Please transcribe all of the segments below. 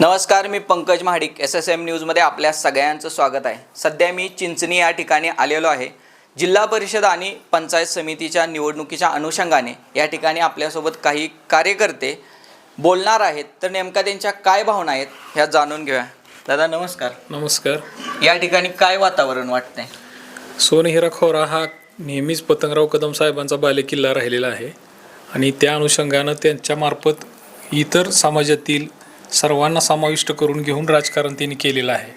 नमस्कार, मी पंकज महाडिक SSM न्यूजमध्ये आपल्या सगळ्यांचं स्वागत आहे। सध्या मी चिंचणी या ठिकाणी आलेलो आहे। जिल्हा परिषद आणि पंचायत समितीच्या निवडणुकीच्या अनुषंगाने या ठिकाणी आपल्यासोबत काही कार्यकर्ते बोलणार आहेत, तर नेमका त्यांच्या काय भावना आहेत ह्या जाणून घेऊया। दादा नमस्कार। नमस्कार। या ठिकाणी काय वातावरण वाटतंय? सोनेहिरा खोरा हा नेहमीच पतंगराव कदम साहेबांचा बालेकिल्ला राहिलेला आहे आणि त्या अनुषंगानं त्यांच्यामार्फत इतर समाजातील सर्वांना समाविष्ट करून घेऊन राजकारण त्यांनी केलेलं आहे।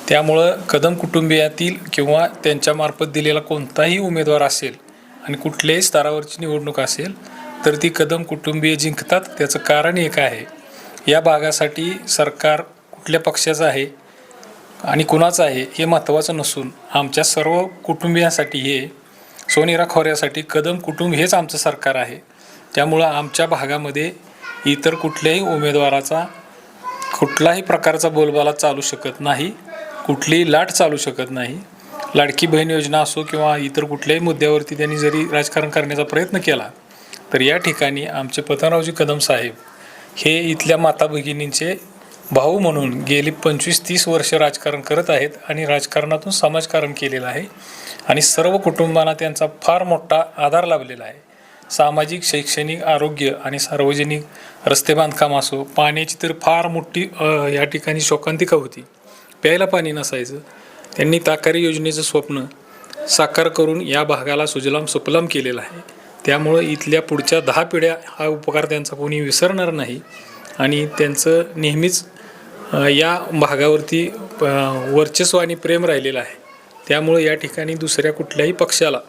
त्यामुळं कदम कुटुंबियातील किंवा त्यांच्यामार्फत दिलेला कोणताही उमेदवार असेल आणि कुठल्याही स्तरावरची निवडणूक असेल तर ती कदम कुटुंबीय जिंकतात। त्याचं कारण एक आहे, या भागासाठी सरकार कुठल्या पक्षाचं आहे आणि कुणाचं आहे हे महत्त्वाचं नसून आमच्या सर्व कुटुंबियांसाठी हे सोनेहिरा खोऱ्यासाठी कदम कुटुंब हेच आमचं सरकार आहे। त्यामुळं आमच्या भागामध्ये इतर कुठल्याही उमेदवाराचा कुठलाही प्रकारचा बोलबाला चालू शकत नाही, कुठलीही लाट चालू शकत नाही। लाडकी बहीण योजना असो किंवा इतर कुठल्याही मुद्द्यावरती त्यांनी जरी राजकारण करण्याचा प्रयत्न केला तर या ठिकाणी आमचे पतंगरावजी कदम साहेब हे इथल्या माता भगिनींचे भाऊ म्हणून गेली 25-30 वर्ष राजकारण करत आहेत आणि राजकारणातून समाजकारण केलेलं आहे आणि सर्व कुटुंबांना त्यांचा फार मोठा आधार लाभलेला आहे। सामाजिक, शैक्षणिक, आरोग्य आणि सार्वजनिक रस्ते बांधकाम असो, पाण्याची तर फार मोठी या ठिकाणी शोकांतिका होती, प्यायला पाणी नसायचं। त्यांनी ताकारी योजनेचं स्वप्न साकार करून या भागाला सुजलाम सुफलाम केलेलं आहे। त्यामुळं इथल्या पुढच्या 10 पिढ्या हा उपकार त्यांचा कोणी विसरणार नाही आणि त्यांचं नेहमीच या भागावरती वर्चस्व आणि प्रेम राहिलेलं आहे। त्यामुळं या ठिकाणी दुसऱ्या कुठल्याही पक्षाला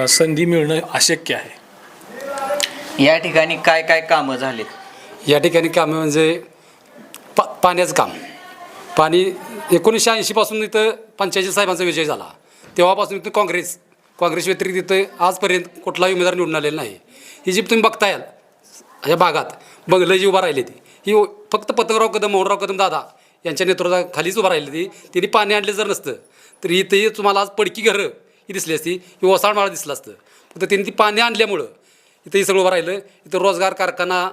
संधी मिळणं अशक्य आहे। या ठिकाणी काय काय कामं झालीत? या ठिकाणी कामं म्हणजे पाण्याचं काम। पाणी 1980 पासून इथं पंचायत साहेबांचा विजय झाला, तेव्हापासून इथं काँग्रेस व्यतिरिक्त इथं आजपर्यंत कुठलाही उमेदवार निवडून आलेला नाही। ही जी तुम्ही बघताय या भागात बंगलं जी उभा राहिली ही फक्त पतंगराव कदम, मोहनराव कदम दादा यांच्या नेतृत्वाखालीच उभा राहिली त्यांनी पाणी आणले जर नसतं तर इथंही तुम्हाला आज पडकी घरं ही दिसली असती, ही ओसाडमाळा दिसलं असतं। फक्त त्यांनी ती पाणी आणल्यामुळं इथंही सगळं उभं राहिलं। इथं रोजगार कारखाना,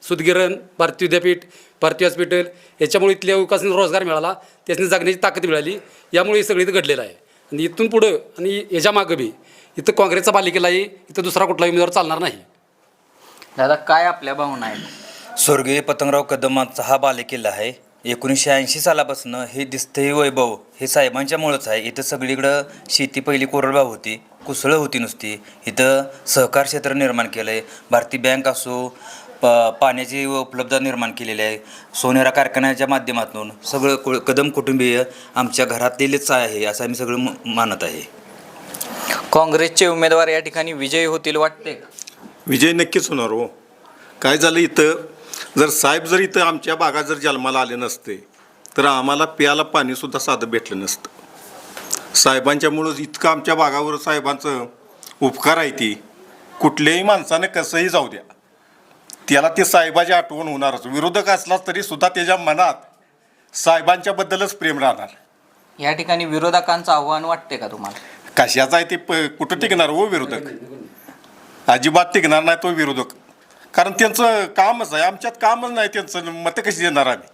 सुदगिरण, भारतीय विद्यापीठ, भारतीय हॉस्पिटल याच्यामुळे इथल्या विकासाने रोजगार मिळाला, त्याच्याने जगण्याची ताकद मिळाली। यामुळे हे सगळं इथं घडलेलं आहे आणि इथून पुढं आणि याच्या मागं बी इथं काँग्रेसचा बालेकिल्ला आहे, इथं दुसरा कुठलाही उमेदवार चालणार नाही। दादा काय आपल्या भावना आहेत? स्वर्गीय पतंगराव कदमांचा हा बालेकिल्ला आहे। 1980 सालापासून हे दिसते वैभव हे साहेबांच्यामुळंच आहे। इथं सगळीकडं शेती पहिली कोरडवाहू होती, कुसळं होती नुसती। इथं सहकार क्षेत्र निर्माण केलं आहे, भारतीय बँक असो, पाण्याची उपलब्धता निर्माण केलेली आहे। सोनेहिरा कारखान्याच्या माध्यमातून सगळं कदम कुटुंबीय आमच्या घरातीलच आहे असं आम्ही सगळं मानत आहे। काँग्रेसचे उमेदवार या ठिकाणी विजयी होतील वाटते? विजय नक्कीच होणार हो। काय झालं, इथं जर साहेब जर इथं आमच्या भागात जर जन्माला आले नसते तर आम्हाला प्यायला पाणीसुद्धा साधं भेटलं नसतं। साहेबांच्यामुळं इतकं आमच्या भागावर साहेबांचं उपकार आहे ती कुठल्याही माणसाने कसंही जाऊ द्या त्याला ते साहेबाची आठवण होणारच। विरोधक असला तरी सुद्धा त्याच्या मनात साहेबांच्याबद्दलच प्रेम राहणार। या ठिकाणी विरोधकांचं आव्हान वाटते का तुम्हाला? कशाचं आहे ते कुठं टिकणार हो विरोधक? अजिबात टिकणार नाही तो विरोधक, कारण त्यांचं कामच आहे। आमच्यात कामच नाही त्यांचं, मतं कशी देणार आम्ही?